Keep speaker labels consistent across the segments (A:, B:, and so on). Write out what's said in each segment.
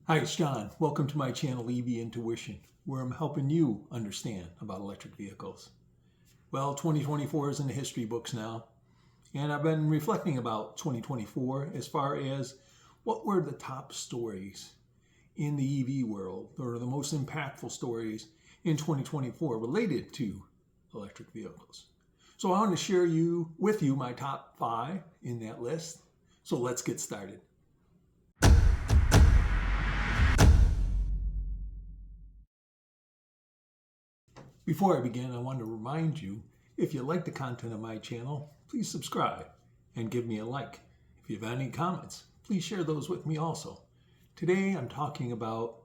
A: Hi, it's John. Welcome to my channel EV Intuition, where I'm helping you understand about electric vehicles. Well, 2024 is in the history books now, and I've been reflecting about 2024 as far as what were the top stories in the EV world, or the most impactful stories in 2024 related to electric vehicles. So I want to share with you my top 5 in that list. So let's get started. Before I begin, I want to remind you, if you like the content of my channel, please subscribe and give me a like. If you have any comments, please share those with me also. Today I'm talking about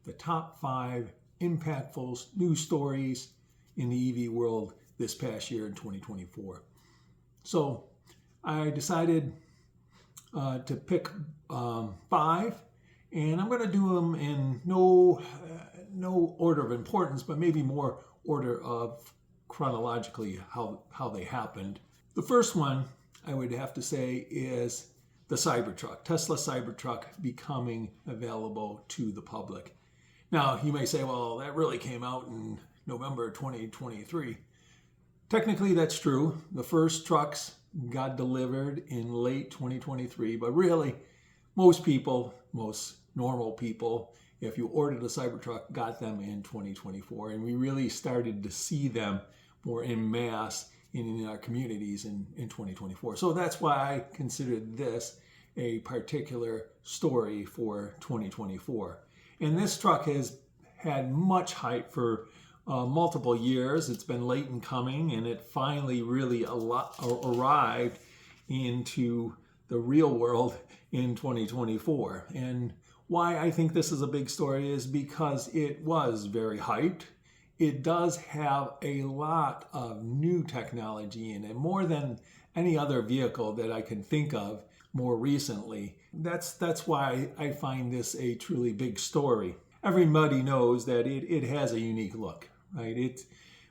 A: the top 5 impactful news stories in the EV world this past year in 2024. So I decided to pick 5, and I'm going to do them in no order of importance, but maybe more order of chronologically how they happened. The first one I would have to say is the Cybertruck, Tesla Cybertruck becoming available to the public. Now you may say, well, that really came out in November 2023. Technically that's true. The first trucks got delivered in late 2023, but really most normal people, if you ordered a Cybertruck, got them in 2024. And we really started to see them more en masse in our communities in 2024. So that's why I consider this a particular story for 2024. And this truck has had much hype for multiple years. It's been late in coming, and it finally really arrived into the real world in 2024. And why I think this is a big story is because it was very hyped. It does have a lot of new technology in it, more than any other vehicle that I can think of more recently. That's why I find this a truly big story. Everybody knows that it has a unique look, right?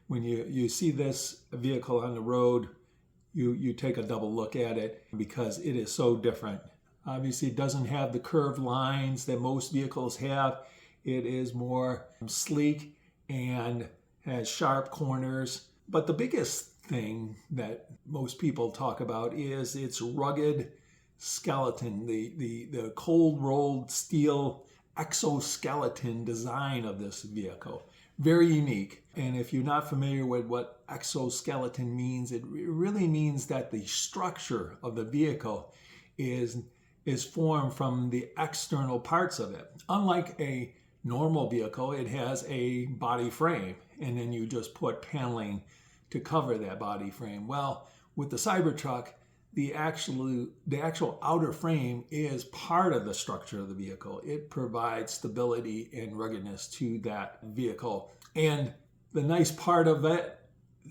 A: When you see this vehicle on the road, you take a double look at it because it is so different. Obviously, it doesn't have the curved lines that most vehicles have. It is more sleek and has sharp corners. But the biggest thing that most people talk about is its rugged skeleton, the cold rolled steel exoskeleton design of this vehicle. Very unique. And if you're not familiar with what exoskeleton means, it really means that the structure of the vehicle is formed from the external parts of it. Unlike a normal vehicle, it has a body frame, and then you just put paneling to cover that body frame. Well, with the Cybertruck, the actual outer frame is part of the structure of the vehicle. It provides stability and ruggedness to that vehicle. And the nice part of it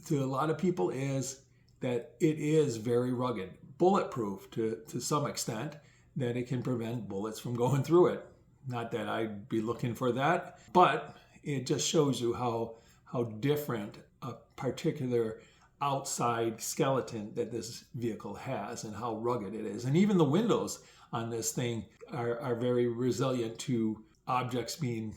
A: to a lot of people is that it is very rugged, bulletproof to some extent, that it can prevent bullets from going through it. Not that I'd be looking for that, but it just shows you how different a particular outside skeleton that this vehicle has and how rugged it is. And even the windows on this thing are very resilient to objects being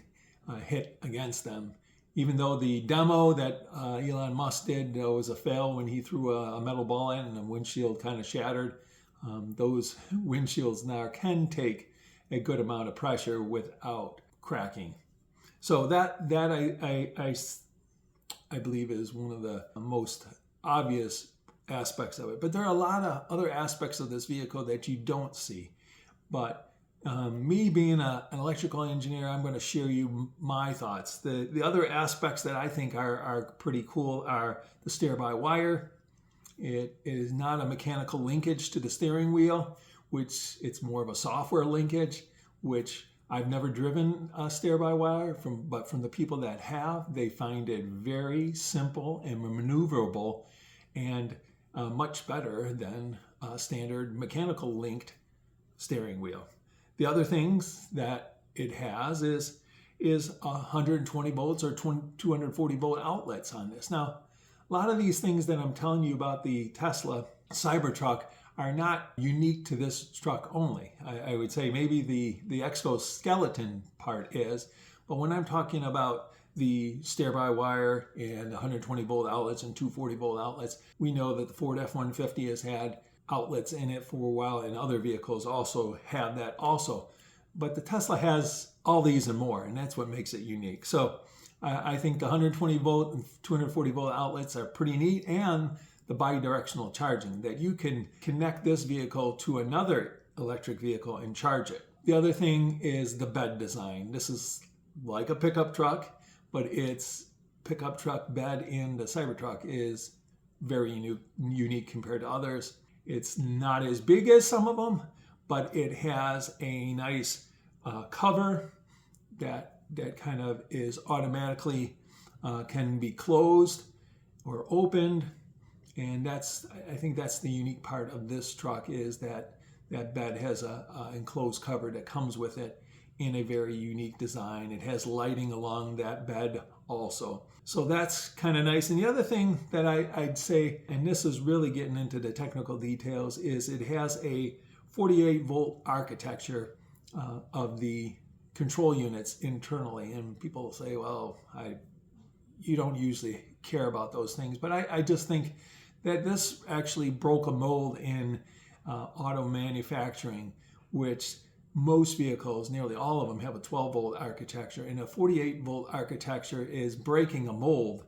A: hit against them. Even though the demo that Elon Musk did was a fail when he threw a metal ball in and the windshield kind of shattered, those windshields now can take a good amount of pressure without cracking. So that I believe is one of the most obvious aspects of it. But there are a lot of other aspects of this vehicle that you don't see. But me being an electrical engineer, I'm going to share you my thoughts. The other aspects that I think are pretty cool are the steer-by-wire. It is not a mechanical linkage to the steering wheel, which it's more of a software linkage, which I've never driven a steer-by-wire, but from the people that have, they find it very simple and maneuverable and much better than a standard mechanical linked steering wheel. The other things that it has is 120 volts or 240 volt outlets on this. Now, a lot of these things that I'm telling you about the Tesla Cybertruck are not unique to this truck only. I would say maybe the exoskeleton part is, but when I'm talking about the steer-by-wire and 120 volt outlets and 240 volt outlets, we know that the Ford F-150 has had outlets in it for a while, and other vehicles also have that also. But the Tesla has all these and more, and that's what makes it unique. So I think the 120 volt and 240 volt outlets are pretty neat, and the bi-directional charging, that you can connect this vehicle to another electric vehicle and charge it. The other thing is the bed design. This is like a pickup truck, but its pickup truck bed in the Cybertruck is very unique compared to others. It's not as big as some of them, but it has a nice cover that kind of is automatically can be closed or opened. And I think that's the unique part of this truck, is that bed has a enclosed cover that comes with it in a very unique design. It has lighting along that bed also. So that's kind of nice. And the other thing that I'd say, and this is really getting into the technical details, is it has a 48 volt architecture of the control units internally. And people say, well, you don't usually care about those things. But I just think that this actually broke a mold in auto manufacturing, which most vehicles, nearly all of them, have a 12 volt architecture, and a 48 volt architecture is breaking a mold.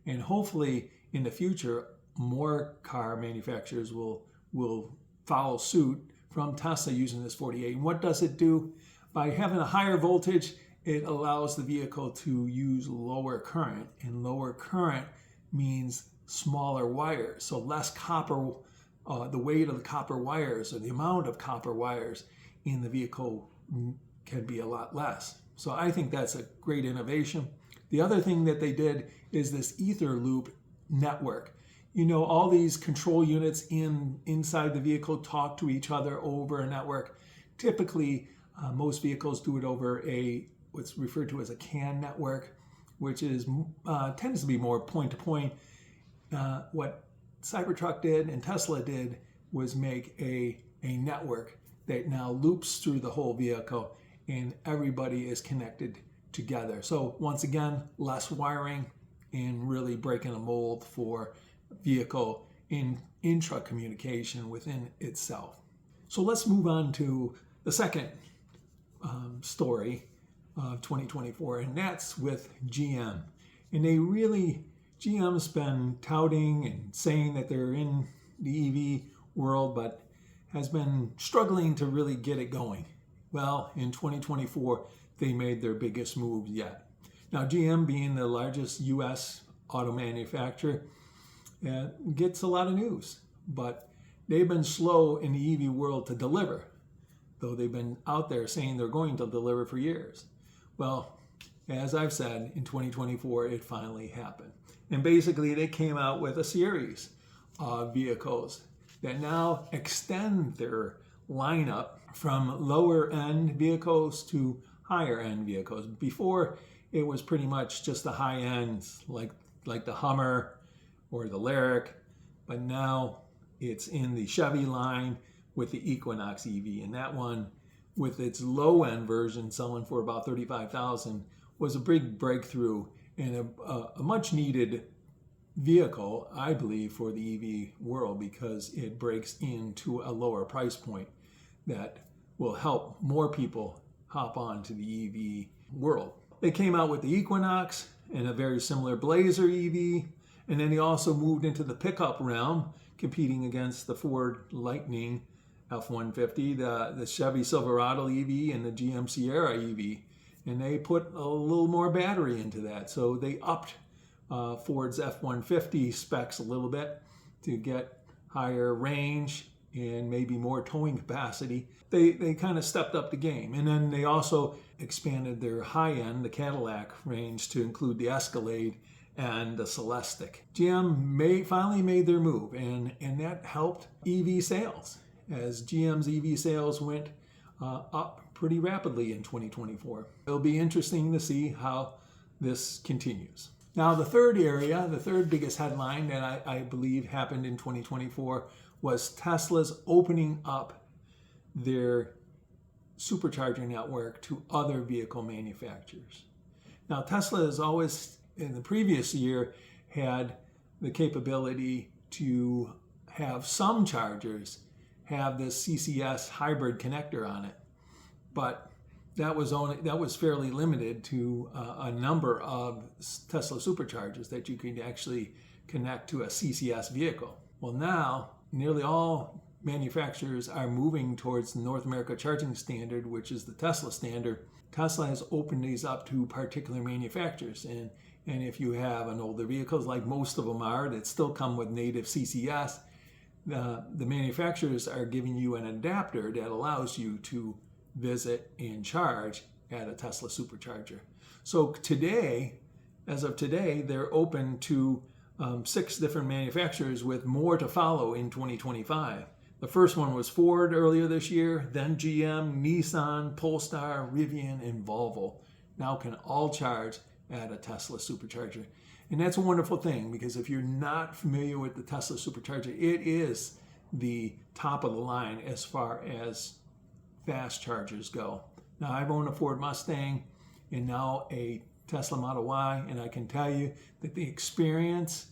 A: And hopefully in the future, more car manufacturers will follow suit from Tesla using this 48. And what does it do? By having a higher voltage, it allows the vehicle to use lower current, and lower current means smaller wires, so less copper. The weight of the copper wires, or the amount of copper wires in the vehicle, can be a lot less. So I think that's a great innovation. The other thing that they did is this ether loop network. You know, all these control units inside the vehicle talk to each other over a network. Typically, most vehicles do it over what's referred to as a CAN network, which tends to be more point-to-point. What Cybertruck did and Tesla did was make a network that now loops through the whole vehicle, and everybody is connected together. So once again, less wiring and really breaking a mold for vehicle intra communication within itself. So let's move on to the second story of 2024, and that's with GM. And GM's been touting and saying that they're in the EV world, but has been struggling to really get it going. Well, in 2024, they made their biggest move yet. Now, GM, being the largest U.S. auto manufacturer, gets a lot of news, but they've been slow in the EV world to deliver, though they've been out there saying they're going to deliver for years. Well, as I've said, in 2024, it finally happened. And basically, they came out with a series of vehicles that now extend their lineup from lower end vehicles to higher end vehicles. Before, it was pretty much just the high end, like the Hummer or the Lyriq, but now it's in the Chevy line with the Equinox EV, and that one, with its low end version selling for about $35,000, was a big breakthrough and a much needed vehicle, I believe, for the EV world, because it breaks into a lower price point that will help more people hop on to the EV world. They came out with the Equinox and a very similar Blazer EV, and then they also moved into the pickup realm, competing against the Ford Lightning F-150, the Chevy Silverado EV, and the GM Sierra EV. And they put a little more battery into that. So they upped Ford's F-150 specs a little bit to get higher range and maybe more towing capacity. They kind of stepped up the game. And then they also expanded their high-end, the Cadillac range, to include the Escalade and the Celestiq. GM finally made their move, and that helped EV sales, as GM's EV sales went up pretty rapidly in 2024. It'll be interesting to see how this continues. Now, the third biggest headline that I believe happened in 2024 was Tesla's opening up their supercharger network to other vehicle manufacturers. Now, Tesla has always, in the previous year, had the capability to have some chargers have this CCS hybrid connector on it, but that was fairly limited to a number of Tesla superchargers that you could actually connect to a CCS vehicle. Well, now nearly all manufacturers are moving towards the North America Charging Standard, which is the Tesla standard. Tesla has opened these up to particular manufacturers, and if you have an older vehicles, like most of them are, that still come with native CCS, the manufacturers are giving you an adapter that allows you to visit and charge at a Tesla supercharger. So today, as of today, they're open to 6 different manufacturers, with more to follow in 2025. The first one was Ford earlier this year, then GM, Nissan, Polestar, Rivian, and Volvo now can all charge at a Tesla supercharger. And that's a wonderful thing, because if you're not familiar with the Tesla supercharger, it is the top of the line as far as fast chargers go. Now, I've owned a Ford Mustang and now a Tesla Model Y, and I can tell you that the experience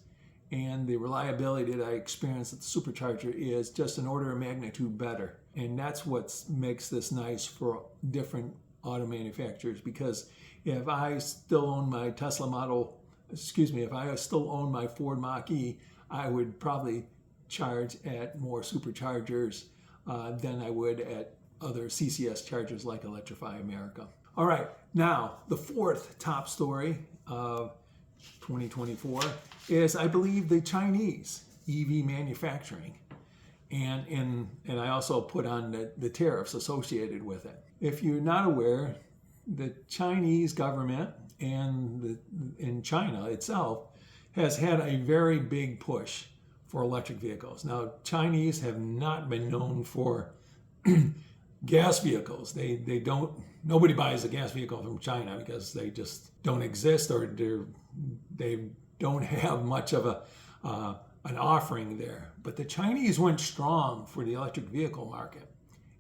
A: and the reliability that I experience at the supercharger is just an order of magnitude better. And that's what makes this nice for different auto manufacturers, because if I still own my if I still own my Ford Mach-E, I would probably charge at more superchargers than I would at other CCS chargers like Electrify America. All right, now the fourth top story of 2024 is, I believe, the Chinese EV manufacturing. And I also put on the tariffs associated with it. If you're not aware, the Chinese government and in China itself has had a very big push for electric vehicles. Now, Chinese have not been known for gas vehicles. Nobody buys a gas vehicle from China because they just don't exist, or they don't have much of an offering there. But the Chinese went strong for the electric vehicle market.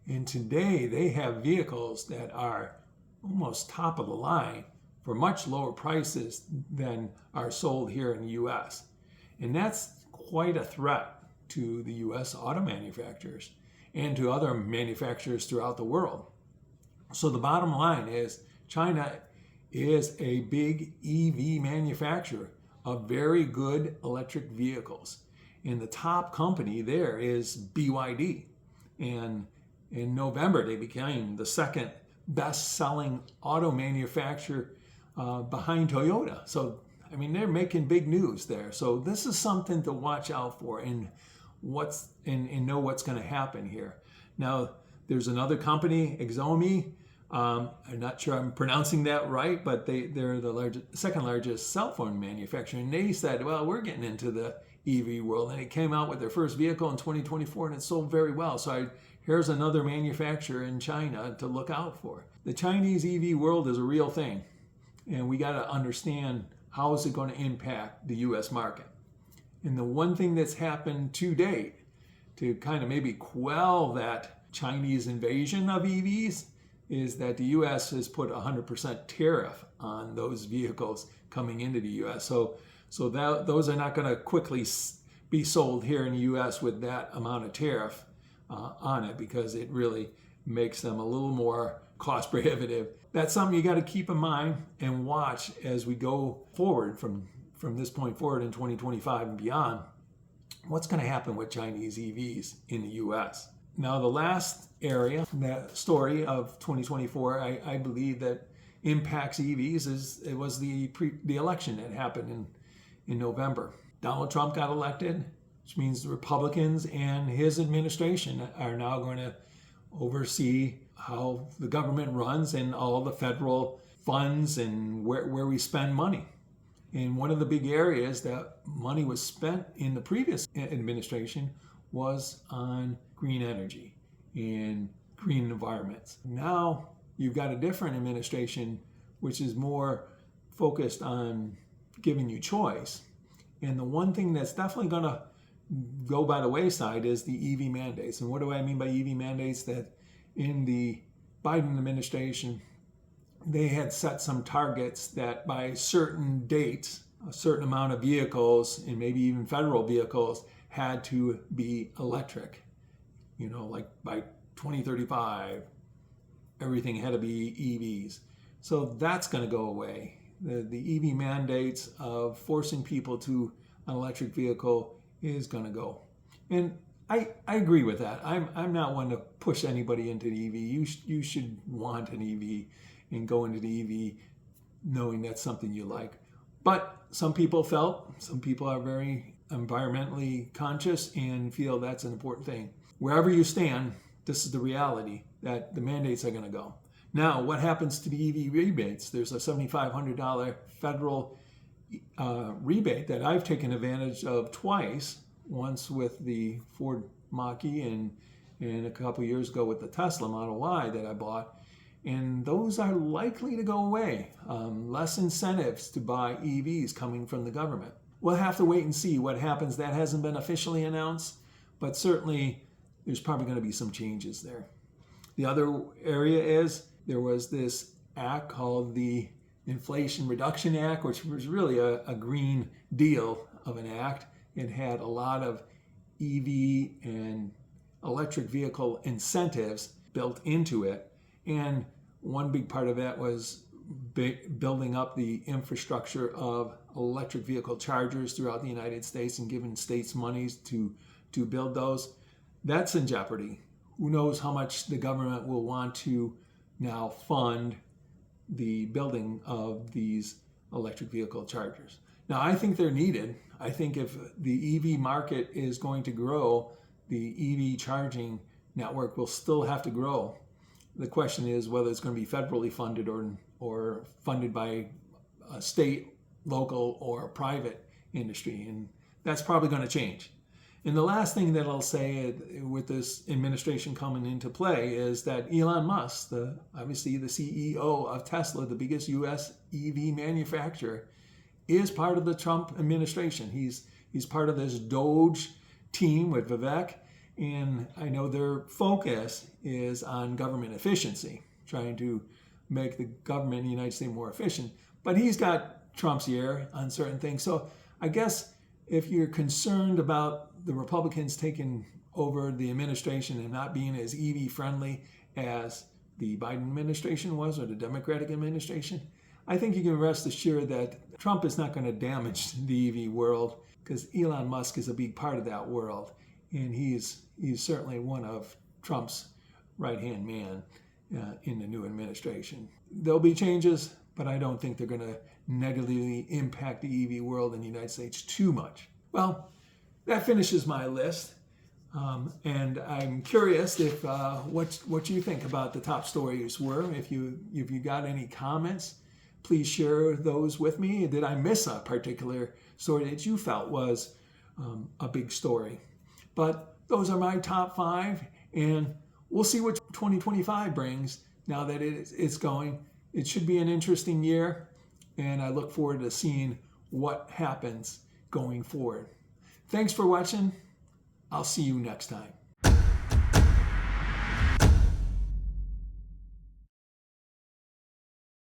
A: And today they have vehicles that are almost top of the line for much lower prices than are sold here in the US. And that's quite a threat to the US auto manufacturers and to other manufacturers throughout the world. So the bottom line is, China is a big EV manufacturer of very good electric vehicles. And the top company there is BYD. And in November, they became the second best-selling auto manufacturer behind Toyota. So, I mean, they're making big news there. So this is something to watch out for and know what's going to happen here. Now, there's another company, Xiaomi. I'm not sure I'm pronouncing that right, but they're the second largest cell phone manufacturer. And they said, well, we're getting into the EV world. And it came out with their first vehicle in 2024, and it sold very well. So here's another manufacturer in China to look out for. The Chinese EV world is a real thing. And we got to understand, how is it going to impact the U.S. market? And the one thing that's happened to date to kind of maybe quell that Chinese invasion of EVs is that the U.S. has put 100% tariff on those vehicles coming into the U.S. So those are not going to quickly be sold here in the U.S. with that amount of tariff on it, because it really makes them a little more cost prohibitive. That's something you got to keep in mind and watch as we go forward from this point forward in 2025 and beyond. What's going to happen with Chinese EVs in the U.S.? Now, the last area, that story of 2024, I believe that impacts EVs was the election that happened in November. Donald Trump got elected, which means the Republicans and his administration are now going to oversee how the government runs and all the federal funds and where we spend money. And one of the big areas that money was spent in the previous administration was on green energy and green environments. Now you've got a different administration which is more focused on giving you choice. And the one thing that's definitely going to go by the wayside is the EV mandates. And what do I mean by EV mandates? That in the Biden administration, they had set some targets that by certain dates, a certain amount of vehicles, and maybe even federal vehicles, had to be electric. Like by 2035, everything had to be EVs. So that's going to go away. The EV mandates of forcing people to an electric vehicle is going to go. And I agree with that. I'm not one to push anybody into the EV. You should want an EV and go into the EV knowing that's something you like. But some people are very environmentally conscious and feel that's an important thing. Wherever you stand, this is the reality that the mandates are going to go. Now, what happens to the EV rebates? There's a $7,500 federal rebate that I've taken advantage of twice, once with the Ford Mach-E and a couple years ago with the Tesla Model Y that I bought. And those are likely to go away. Less incentives to buy EVs coming from the government. We'll have to wait and see what happens. That hasn't been officially announced, but certainly there's probably going to be some changes there. The other area is there was this act called the Inflation Reduction Act, which was really a Green Deal of an act. It had a lot of EV and electric vehicle incentives built into it. And one big part of that was building up the infrastructure of electric vehicle chargers throughout the United States and giving states monies to build those. That's in jeopardy. Who knows how much the government will want to now fund the building of these electric vehicle chargers. Now, I think they're needed. I think if the EV market is going to grow, the EV charging network will still have to grow. The question is whether it's going to be federally funded or funded by a state, local, or private industry. And that's probably going to change. And the last thing that I'll say with this administration coming into play is that Elon Musk, obviously the CEO of Tesla, the biggest U.S. EV manufacturer, is part of the Trump administration. He's part of this Doge team with Vivek. And I know their focus is on government efficiency, trying to make the government in the United States more efficient. But he's got Trump's ear on certain things. So I guess if you're concerned about the Republicans taking over the administration and not being as EV friendly as the Biden administration was or the Democratic administration, I think you can rest assured that Trump is not going to damage the EV world because Elon Musk is a big part of that world. And he's certainly one of Trump's right-hand man in the new administration. There'll be changes, but I don't think they're going to negatively impact the EV world in the United States too much. Well, that finishes my list. And I'm curious if what you think about the top stories were. If you got any comments, please share those with me. Did I miss a particular story that you felt was a big story? But those are my top 5, and we'll see what 2025 brings now that it's going. It should be an interesting year, and I look forward to seeing what happens going forward. Thanks for watching. I'll see you next time.